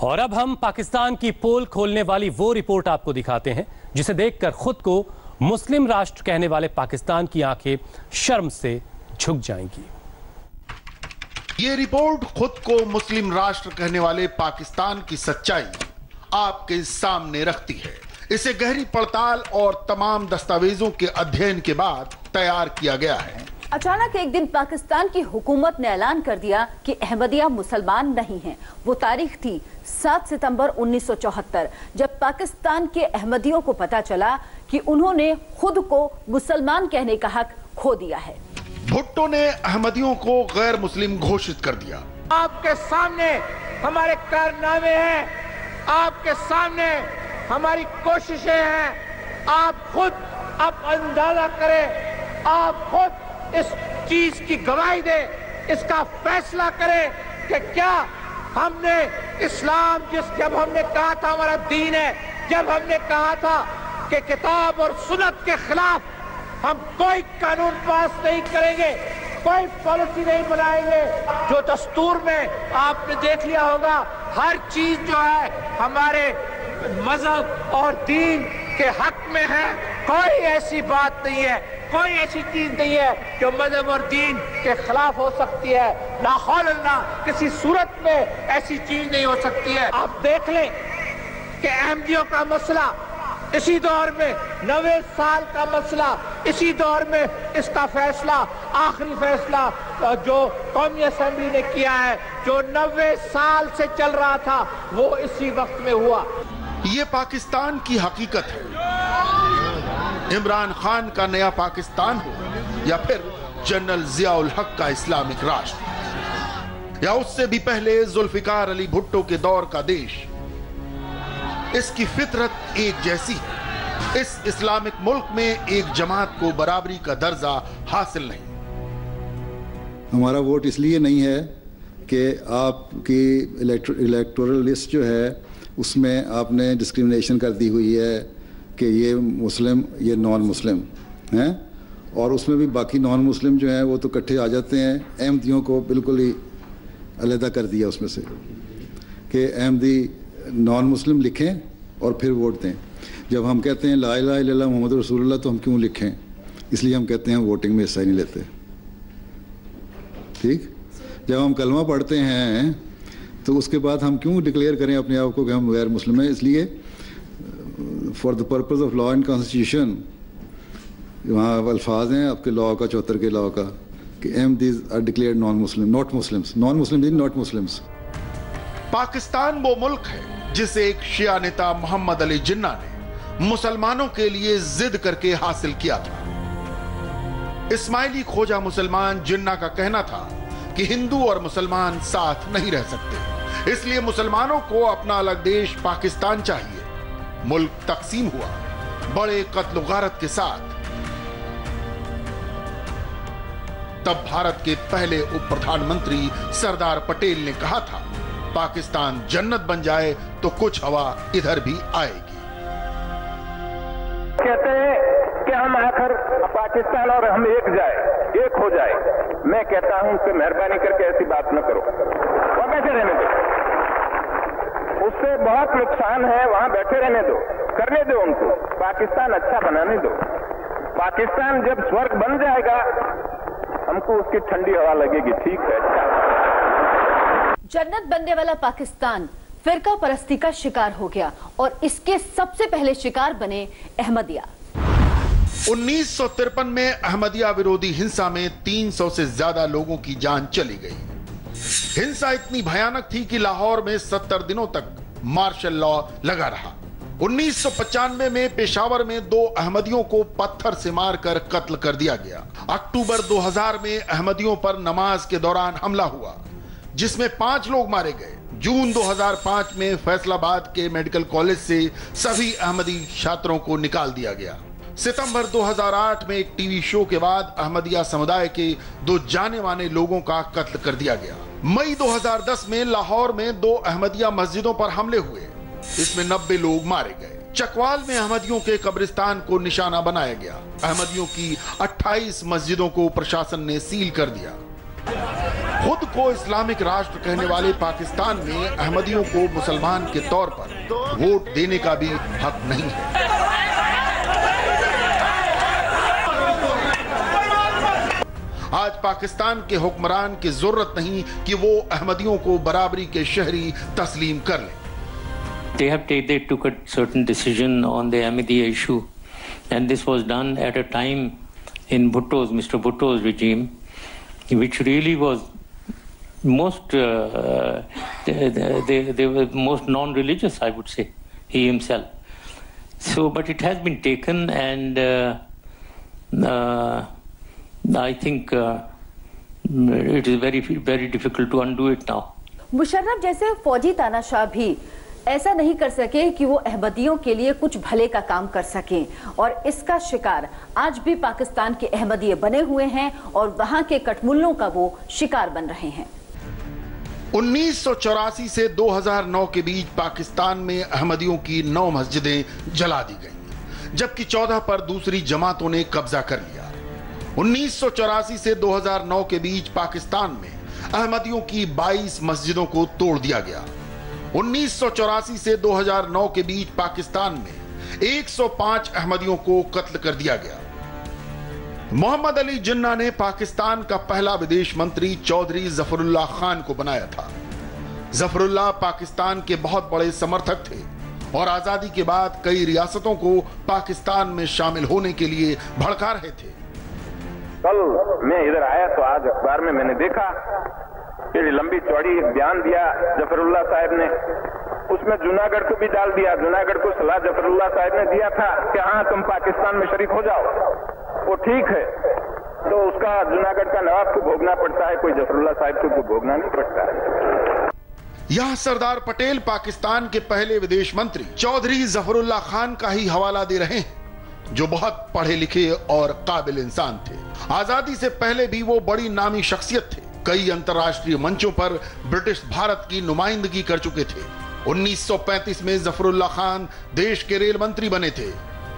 और अब हम पाकिस्तान की पोल खोलने वाली वो रिपोर्ट आपको दिखाते हैं जिसे देखकर खुद को मुस्लिम राष्ट्र कहने वाले पाकिस्तान की आंखें शर्म से झुक जाएंगी। ये रिपोर्ट खुद को मुस्लिम राष्ट्र कहने वाले पाकिस्तान की सच्चाई आपके सामने रखती है। इसे गहरी पड़ताल और तमाम दस्तावेजों के अध्ययन के बाद तैयार किया गया है। अचानक एक दिन पाकिस्तान की हुकूमत ने ऐलान कर दिया कि अहमदिया मुसलमान नहीं हैं। वो तारीख थी 7 सितंबर 1974, जब पाकिस्तान के अहमदियों को पता चला कि उन्होंने खुद को मुसलमान कहने का हक खो दिया है। भुट्टो ने अहमदियों को गैर मुस्लिम घोषित कर दिया। आपके सामने हमारे कारनामे हैं, आपके सामने हमारी कोशिशें हैं। आप खुद अब अंदाजा करें, आप खुद इस चीज की गवाही दे, इसका फैसला करें कि क्या हमने इस्लाम जब हमने कहा था हमारा दीन है, जब हमने कहा था कि किताब और सुन्नत के खिलाफ हम कोई कानून पास नहीं करेंगे, कोई पॉलिसी नहीं बनाएंगे। जो दस्तूर में आपने देख लिया होगा, हर चीज जो है हमारे मजहब और दीन के हक में है। कोई ऐसी बात नहीं है, कोई ऐसी चीज नहीं है जो मजहब और दीन के खिलाफ हो सकती है। ना खौल ना किसी सूरत में ऐसी चीज नहीं हो सकती है। आप देख लें कि अहमदियों का मसला इसी दौर में 90 साल का मसला, इसी दौर में इसका फैसला, आखिरी फैसला जो कौमी असेंबली ने किया है, जो 90 साल से चल रहा था, वो इसी वक्त में हुआ। ये पाकिस्तान की हकीकत है। इमरान खान का नया पाकिस्तान हो या फिर जनरल जियाउल हक का इस्लामिक राष्ट्र, या उससे भी पहले जुल्फिकार अली भुट्टो के दौर का देश, इसकी फितरत एक जैसी है। इस इस्लामिक मुल्क में एक जमात को बराबरी का दर्जा हासिल नहीं। हमारा वोट इसलिए नहीं है कि आपकी इलेक्टोरल लिस्ट जो है उसमें आपने डिस्क्रिमिनेशन कर दी हुई है कि ये मुस्लिम, ये नॉन मुस्लिम हैं, और उसमें भी बाकी नॉन मुस्लिम जो हैं वो तो इकट्ठे आ जाते हैं। अहमदियों को बिल्कुल ही अलहदा कर दिया उसमें से कि अहमदी नॉन मुस्लिम लिखें और फिर वोट दें। जब हम कहते हैं ला इलाहा इल्लल्लाह मुहम्मद रसूलुल्लाह तो हम क्यों लिखें? इसलिए हम कहते हैं वोटिंग में हिस्सा ही नहीं लेते। ठीक, जब हम कलमा पढ़ते हैं तो उसके बाद हम क्यों डिक्लेयर करें अपने आप को कि हम गैर मुस्लिम हैं? इसलिए for the purpose of law and constitution, वहाँ अल्फाज हैं आपके लॉ का, 74 के लॉ का, कि Ahmadis are declared non Muslim, not Muslims, non Muslim in not Muslims. Pakistan वो मुल्क है जिसे एक शिया नेता मोहम्मद अली जिन्ना ने मुसलमानों के लिए जिद करके हासिल किया था। इस्माइली खोजा मुसलमान जिन्ना का कहना था कि हिंदू और मुसलमान साथ नहीं रह सकते, इसलिए मुसलमानों को अपना अलग देश पाकिस्तान चाहिए। मुल्क तकसीम हुआ बड़े कत्ल गारत के साथ। तब भारत के पहले उप प्रधानमंत्री सरदार पटेल ने कहा था, पाकिस्तान जन्नत बन जाए तो कुछ हवा इधर भी आएगी। कहते हैं कि हम आखिर पाकिस्तान और हम एक हो जाए। मैं कहता हूं कि मेहरबानी करके ऐसी बात न करो, वहां बैठे रहने दो। उससे बहुत नुकसान है, वहां बैठे रहने दो, करने दो उनको, पाकिस्तान अच्छा बनाने दो। पाकिस्तान जब स्वर्ग बन जाएगा हमको उसकी ठंडी हवा लगेगी। ठीक है, अच्छा। जन्नत बनने वाला पाकिस्तान फिरका परस्ती का शिकार हो गया और इसके सबसे पहले शिकार बने अहमदिया। 1953 में अहमदिया विरोधी हिंसा में 300 से ज्यादा लोगों की जान चली गई। हिंसा इतनी भयानक थी कि लाहौर में 70 दिनों तक मार्शल लॉ लगा रहा। 1995 में पेशावर में 2 अहमदियों को पत्थर से मारकर कत्ल कर दिया गया। अक्टूबर 2000 में अहमदियों पर नमाज के दौरान हमला हुआ जिसमें 5 लोग मारे गए। जून 2005 में फैसलाबाद के मेडिकल कॉलेज से सभी अहमदी छात्रों को निकाल दिया गया। सितंबर 2008 में एक टीवी शो के बाद अहमदिया समुदाय के 2 जाने माने लोगों का कत्ल कर दिया गया। मई 2010 में लाहौर में 2 अहमदिया मस्जिदों पर हमले हुए, इसमें 90 लोग मारे गए। चकवाल में अहमदियों के कब्रिस्तान को निशाना बनाया गया। अहमदियों की 28 मस्जिदों को प्रशासन ने सील कर दिया। खुद को इस्लामिक राष्ट्र कहने वाले पाकिस्तान में अहमदियों को मुसलमान के तौर पर वोट देने का भी हक नहीं है। आज पाकिस्तान के हुक्मरान की जरूरत नहीं कि वो अहमदियों को बराबरी के शहरी तस्लीम कर लें। They took a certain decision on the Ahmadiyya issue, and this was done at a time in Mr. Bhutto's regime, which really was most they were most non-religious, I would say, he himself. So, but it has been taken, and I think it is very, very difficult to undo it now. Musharraf जैसे फौजी तानाशाह भी ऐसा नहीं कर सके कि वो अहमदियों के लिए कुछ भले का काम कर सकें, और इसका शिकार आज भी पाकिस्तान के अहमदिये बने हुए हैं और वहां के कटमुल्लों का वो शिकार बन रहे हैं। 1984 से 2009 के बीच पाकिस्तान में अहमदियों की 9 मस्जिदें जला दी गईं, जबकि 14 पर दूसरी जमातों ने कब्जा कर लिया। 1984 से 2009 के बीच पाकिस्तान में अहमदियों की 22 मस्जिदों को तोड़ दिया गया। 1984 से 2009 के बीच पाकिस्तान में 105 अहमदियों को कत्ल कर दिया गया। मोहम्मद अली जिन्ना ने पाकिस्तान का पहला विदेश मंत्री चौधरी जफरुल्लाह खान को बनाया था। जफरुल्लाह पाकिस्तान के बहुत बड़े समर्थक थे और आजादी के बाद कई रियासतों को पाकिस्तान में शामिल होने के लिए भड़का रहे थे। कल मैं इधर आया तो आज अखबार में मैंने देखा कि लंबी चौड़ी एक बयान दिया जफरुल्लाह साहब ने, उसमें जूनागढ़ को भी डाल दिया। जूनागढ़ को सलाह जफरुल्लाह साहब ने दिया था कि हाँ तुम पाकिस्तान में शरीक हो जाओ, वो ठीक है, तो उसका जूनागढ़ का नवाब को भोगना पड़ता है, कोई जफरुल्लाह साहब को भोगना नहीं पड़ता है। यह सरदार पटेल पाकिस्तान के पहले विदेश मंत्री चौधरी जफरुल्लाह खान का ही हवाला दे रहे हैं, जो बहुत पढ़े लिखे और काबिल इंसान थे। आजादी से पहले भी वो बड़ी नामी शख्सियत थे। कई अंतर्राष्ट्रीय मंचों पर ब्रिटिश भारत की नुमाइंदगी कर चुके थे। 1935 में जफरुल्लाह खान देश के रेल मंत्री बने थे।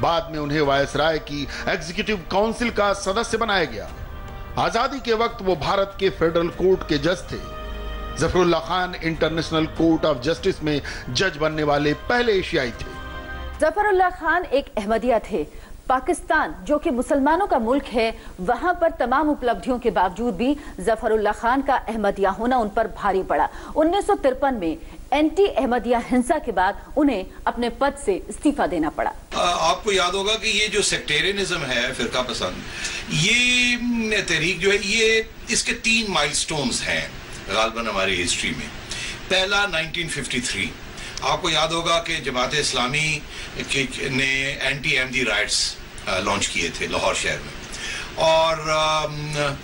बाद में उन्हें वायसराय की एग्जीक्यूटिव काउंसिल का सदस्य बनाया गया। आजादी के वक्त वो भारत के फेडरल कोर्ट के जज थे। Zafrullah Khan international court of justice में जज बनने वाले पहले एशियाई थे। जफरुल्लाह खान एक अहमदिया थे। पाकिस्तान जो कि मुसलमानों का मुल्क है, वहां पर तमाम उपलब्धियों के बावजूद भी जफरुल्लाह खान का अहमदिया होना उन पर भारी पड़ा। 1953 में एंटी अहमदिया हिंसा के बाद उन्हें अपने पद से इस्तीफा देना पड़ा। आपको याद होगा कि ये जो सेक्टेरियनिज्म है, फिरका पसंद, ये तहरीक जो है, ये इसके 3 माइलस्टोन्स हैं गालिबन हमारी हिस्ट्री में। पहला 1953, आपको याद होगा कि जमात इस्लामी ने एंटी अहमदी राइट्स लॉन्च किए थे लाहौर शहर में, और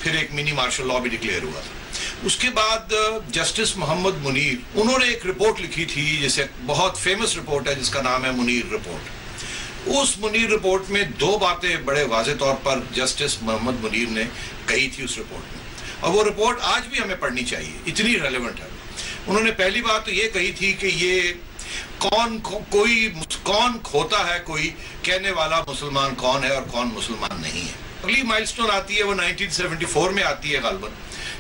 फिर एक मिनी मार्शल लॉ भी डिक्लेयर हुआ था। उसके बाद जस्टिस मोहम्मद मुनीर, उन्होंने एक रिपोर्ट लिखी थी, जैसे बहुत फेमस रिपोर्ट है जिसका नाम है मुनीर रिपोर्ट। उस मुनीर रिपोर्ट में 2 बातें बड़े वाज़े तौर पर जस्टिस मोहम्मद मुनीर ने कही थी उस रिपोर्ट में, और वो रिपोर्ट आज भी हमें पढ़नी चाहिए, इतनी रेलेवेंट है। उन्होंने पहली बात तो ये कही थी कि ये कौन खोता है कोई कहने वाला मुसलमान कौन है और कौन मुसलमान नहीं है। अगली माइलस्टोन आती है वो 1974 में आती है गालिबन,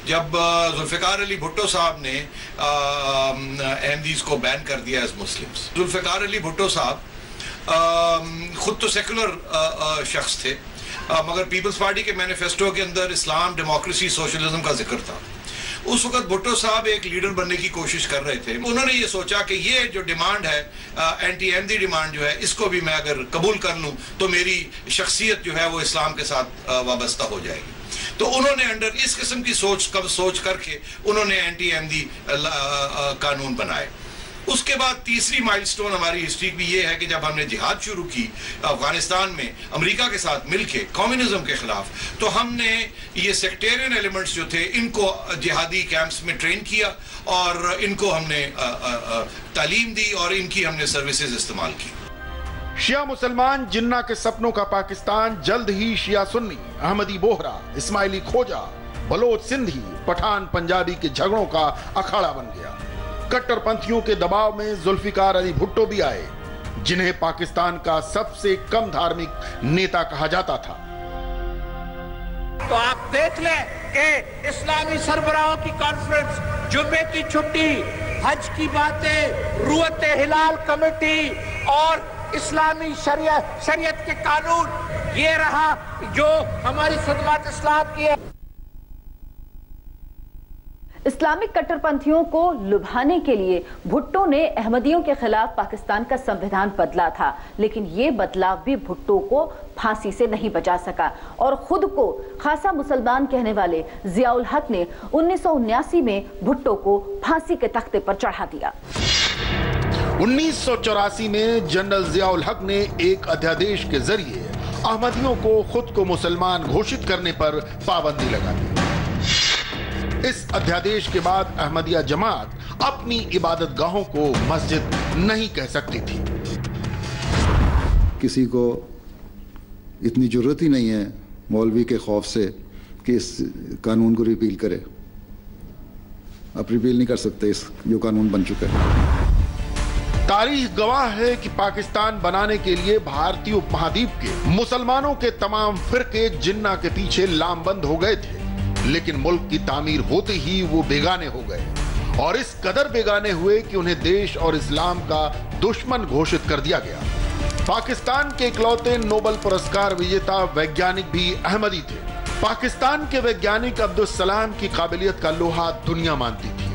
जब जुल्फिकार अली भुट्टो साहब ने अहमदीज को बैन कर दिया एज मुस्लिम्स। जुल्फिकार अली भुट्टो साहब खुद तो सेकुलर शख्स थे, मगर पीपल्स पार्टी के मैनिफेस्टो के अंदर इस्लाम, डेमोक्रेसी, सोशलिज्म का जिक्र था। उस वक्त भुट्टो साहब एक लीडर बनने की कोशिश कर रहे थे। उन्होंने ये सोचा कि ये जो डिमांड है, एंटी अहमदी डिमांड जो है, इसको भी मैं अगर कबूल कर लूं तो मेरी शख्सियत जो है वो इस्लाम के साथ वाबस्ता हो जाएगी। तो उन्होंने अंडर इस किस्म की सोच करके उन्होंने एंटी अहमदी कानून बनाए। उसके बाद तीसरी माइलस्टोन हमारी हिस्ट्री की ये है कि जब हमने जिहाद शुरू की अफगानिस्तान में अमेरिका के साथ मिलके कम्युनिज्म के खिलाफ, तो हमने ये सेक्टेरियन एलिमेंट्स जो थे इनको जिहादी कैंप्स में ट्रेन किया और इनको हमने तालीम दी और इनकी हमने सर्विसेज इस्तेमाल की। शिया मुसलमान जिन्ना के सपनों का पाकिस्तान जल्द ही शिया सुन्नी, अहमदी बोहरा, इस्माइली खोजा, बलोच सिंधी, पठान पंजाबी के झगड़ों का अखाड़ा बन गया। कट्टरपंथियों के दबाव में जुल्फिकार अली भुट्टो भी आए, जिन्हें पाकिस्तान का सबसे कम धार्मिक नेता कहा जाता था। तो आप देख लें के इस्लामी सरबराहों की कॉन्फ्रेंस, जुम्मे की छुट्टी, हज की बातें, रुअत हिलाल कमेटी और इस्लामी शरीयत के कानून, ये रहा जो हमारी सदमात इस्लाम की है। इस्लामिक कट्टरपंथियों को लुभाने के लिए भुट्टो ने अहमदियों के खिलाफ पाकिस्तान का संविधान बदला था, लेकिन ये बदलाव भी भुट्टो को फांसी से नहीं बचा सका और खुद को खासा मुसलमान कहने वाले जियाउल हक ने 1979 में भुट्टो को फांसी के तख्ते पर चढ़ा दिया। 1984 में जनरल जियाउल हक ने एक अध्यादेश के जरिए अहमदियों को खुद को मुसलमान घोषित करने पर पाबंदी लगा दी। इस अध्यादेश के बाद अहमदिया जमात अपनी इबादत गाहों को मस्जिद नहीं कह सकती थी। किसी को इतनी जरूरत ही नहीं है मौलवी के खौफ से कि इस कानून को रिपील करे। आप रिपील नहीं कर सकते इस जो कानून बन चुका है। तारीख गवाह है कि पाकिस्तान बनाने के लिए भारतीय उपमहाद्वीप के मुसलमानों के तमाम फिरके जिन्ना के पीछे लामबंद हो गए थे, लेकिन मुल्क की तामीर होते ही वो बेगाने हो गए और इस कदर बेगाने हुए कि उन्हें देश और इस्लाम का दुश्मन घोषित कर दिया गया। पाकिस्तान के इकलौते नोबेल पुरस्कार विजेता वैज्ञानिक भी अहमदी थे। पाकिस्तान के वैज्ञानिक अब्दुल सलाम की काबिलियत का लोहा दुनिया मानती थी।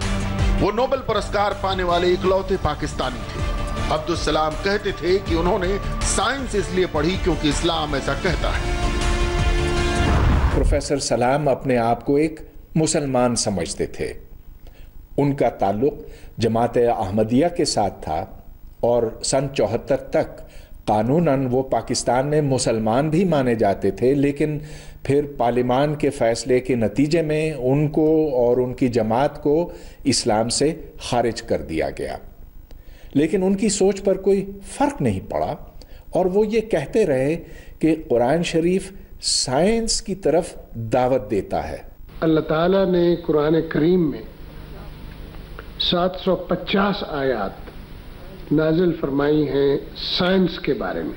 वो नोबेल पुरस्कार पाने वाले इकलौते पाकिस्तानी थे। अब्दुल सलाम कहते थे कि उन्होंने साइंस इसलिए पढ़ी क्योंकि इस्लाम ऐसा कहता है। प्रोफेसर सलाम अपने आप को एक मुसलमान समझते थे। उनका ताल्लुक जमात अहमदिया के साथ था और सन 74 तक कानूनन वो पाकिस्तान में मुसलमान भी माने जाते थे, लेकिन फिर पार्लिमान के फैसले के नतीजे में उनको और उनकी जमात को इस्लाम से खारिज कर दिया गया। लेकिन उनकी सोच पर कोई फ़र्क नहीं पड़ा और वो ये कहते रहे कि कुरान शरीफ साइंस की तरफ दावत देता है। अल्लाह ताला ने कुरान करीम में 750 आयत नाजिल फरमाई हैं साइंस के बारे में।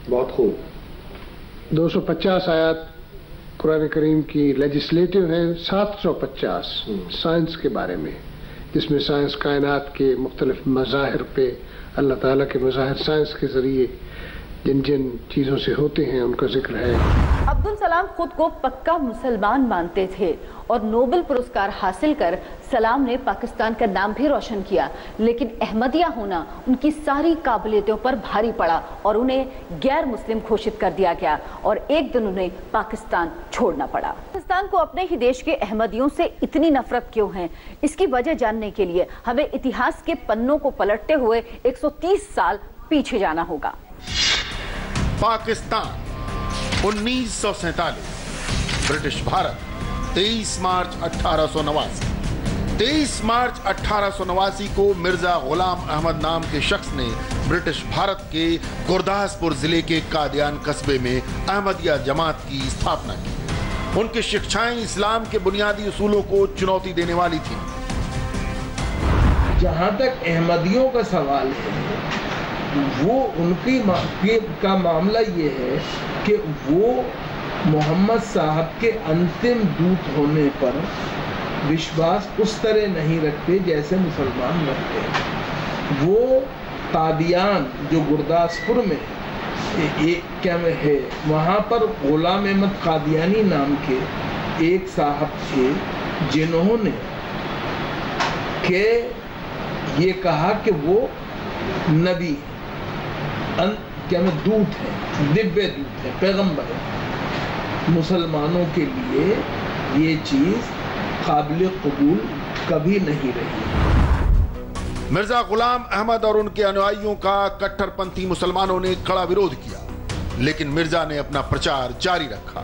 बहुत खूब। 250 आयत कुरान करीम की लेजिस्लेटिव हैं, 750 साइंस के बारे में, जिसमें साइंस कायनात के मुख्तलिफ मज़ाहिर पे अल्लाह ताला के मज़ाहिर साइंस के ज़रिए जिन जिन चीज़ों से होते हैं उनका जिक्र है। अब्दुल सलाम खुद को पक्का मुसलमान मानते थे और नोबेल पुरस्कार हासिल कर सलाम ने पाकिस्तान का नाम भी रोशन किया, लेकिन अहमदिया होना उनकी सारी काबिलियतों पर भारी पड़ा और उन्हें गैर मुस्लिम घोषित कर दिया गया और एक दिन उन्हें पाकिस्तान छोड़ना पड़ा। पाकिस्तान को अपने ही देश के अहमदियों से इतनी नफरत क्यों है, इसकी वजह जानने के लिए हमें इतिहास के पन्नों को पलटते हुए 130 साल पीछे जाना होगा। पाकिस्तान 1947, ब्रिटिश भारत 23 मार्च 1889। 23 मार्च 1889 को मिर्जा गुलाम अहमद नाम के शख्स ने ब्रिटिश भारत के गुरदासपुर जिले के कादियान कस्बे में अहमदिया जमात की स्थापना की। उनकी शिक्षाएं इस्लाम के बुनियादी उसूलों को चुनौती देने वाली थी। जहां तक अहमदियों का सवाल है, वो उनकी का मामला ये है कि वो मोहम्मद साहब के अंतिम दूत होने पर विश्वास उस तरह नहीं रखते जैसे मुसलमान रखते हैं। वो कादियान जो गुरदासपुर में क्या में है, वहाँ पर गुलाम अहमद कादियानी नाम के एक साहब थे जिन्होंने के ये कहा कि वो नबी क्या में दूत है, दिव्य दूत है, पैगंबर है। मुसलमानों के लिए ये चीज काबिल कबूल कभी नहीं रही। मिर्जा गुलाम अहमद और उनके अनुयायियों का कट्टरपंथी मुसलमानों ने कड़ा विरोध किया, लेकिन मिर्जा ने अपना प्रचार जारी रखा।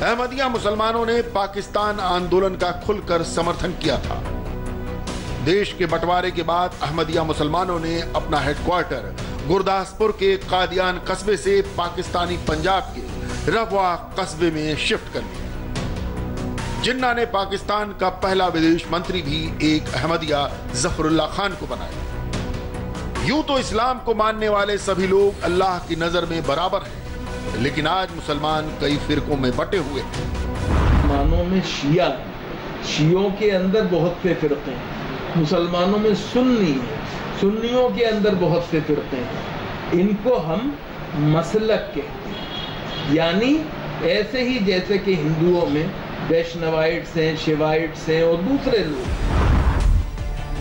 अहमदिया मुसलमानों ने पाकिस्तान आंदोलन का खुलकर समर्थन किया था। देश के बंटवारे के बाद अहमदिया मुसलमानों ने अपना हेडक्वार्टर गुरदासपुर के कादियान कस्बे से पाकिस्तानी पंजाब के रवा कस्बे में शिफ्ट कर दिया। जिन्ना ने पाकिस्तान का पहला विदेश मंत्री भी एक अहमदिया जफरुल्लाह खान को बनाया। यूं तो इस्लाम को मानने वाले सभी लोग अल्लाह की नजर में बराबर हैं, लेकिन आज मुसलमान कई फिरकों में बटे हुए। मुसलमानों में शिया है, शियों के अंदर बहुत से फिरके हैं। मुसलमानों में सुन्नी है, सुन्नियों के अंदर बहुत से फिरके हैं। इनको हम मसलक कहते हैं, यानी ऐसे ही जैसे कि हिंदुओं में वैष्णवाइट्स हैं, शिवाइट्स हैं और दूसरे लोग।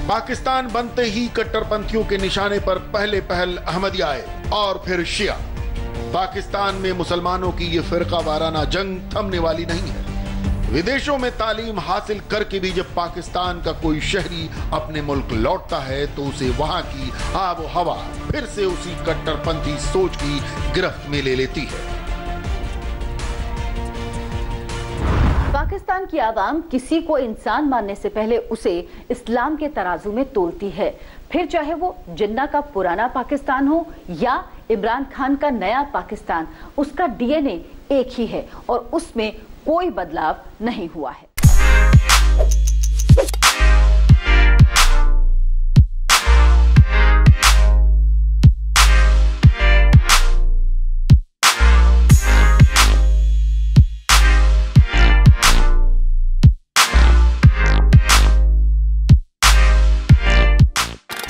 पाकिस्तान बनते ही कट्टरपंथियों के निशाने पर पहले पहल अहमदिया आए और फिर शिया। पाकिस्तान में मुसलमानों की ये फिरका वाराना जंग थमने वाली नहीं है। विदेशों में तालीम हासिल करके भी जब पाकिस्तान का कोई शहरी अपने मुल्क लौटता है तो उसे वहां की आबो हवा फिर से उसी कट्टरपंथी सोच की गिरफ्त में ले लेती है। पाकिस्तान की आवाम किसी को इंसान मानने से पहले उसे इस्लाम के तराजू में तोलती है, फिर चाहे वो जिन्ना का पुराना पाकिस्तान हो या इमरान खान का नया पाकिस्तान, उसका डीएनए एक ही है और उसमें कोई बदलाव नहीं हुआ है।